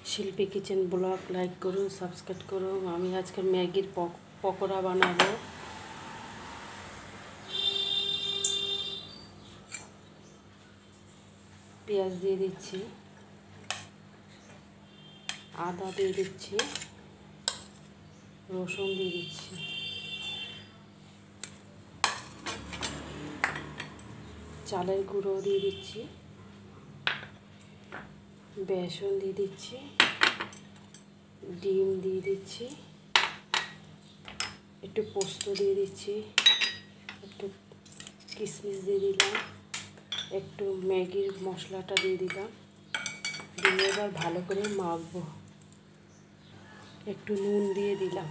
শিল্পী kitchen blog like করুন, subscribe করুন। আমি আজকে ম্যাগির পকোড়া বানাবো। পেঁয়াজ দিয়ে দিচ্ছি, আদা দিয়ে দিচ্ছি, রসুন দিয়ে দিচ্ছি, চালের গুঁড়ো দিয়ে দিচ্ছি, বেসন দিয়ে দিচ্ছি, ডিম দিয়ে দিচ্ছি, একটু পোস্ত দিয়ে দিচ্ছি, একটু কিশমিশ দিয়ে দিলাম, একটু ম্যাগির মশলাটা দিয়ে দিলাম। দিয়ে এবার ভালো করে মাখবো। একটু নুন দিয়ে দিলাম।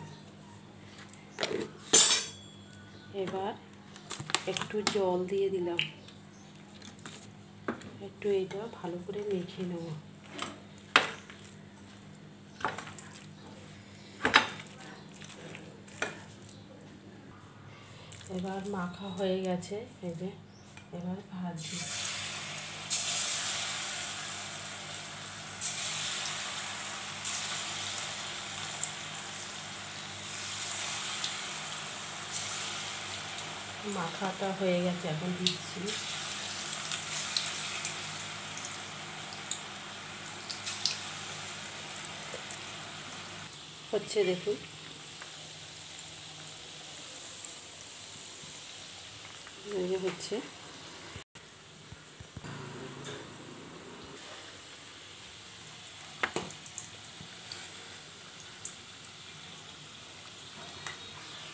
এবার একটু জল দিয়ে দিলাম। একটু এটা ভালো করে মেখে নেব। এবার মাখা হয়ে গেছে, এই যে এবার ভাজি। মাখাটা হয়ে গেছে, এখন দিচ্ছি। হচ্ছে দেখুন, হচ্ছে।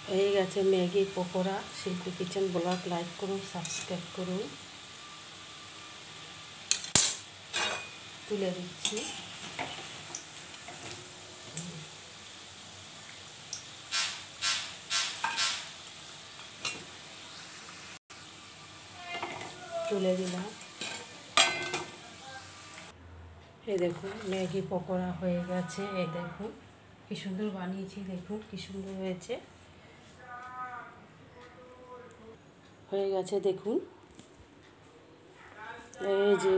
হয়ে গেছে ম্যাগি পকোড়া। শিল্পী কিচেন ব্লগ লাইক করুন, সাবস্ক্রাইব করুন। তুলে দিচ্ছি। তুলে দিলাম। এই দেখুন ম্যাগি পকোড়া হয়ে গেছে। এই দেখুন কি সুন্দর বানিয়েছি, দেখুন কি সুন্দর হয়েছে। হয়ে গেছে দেখুন, এই যে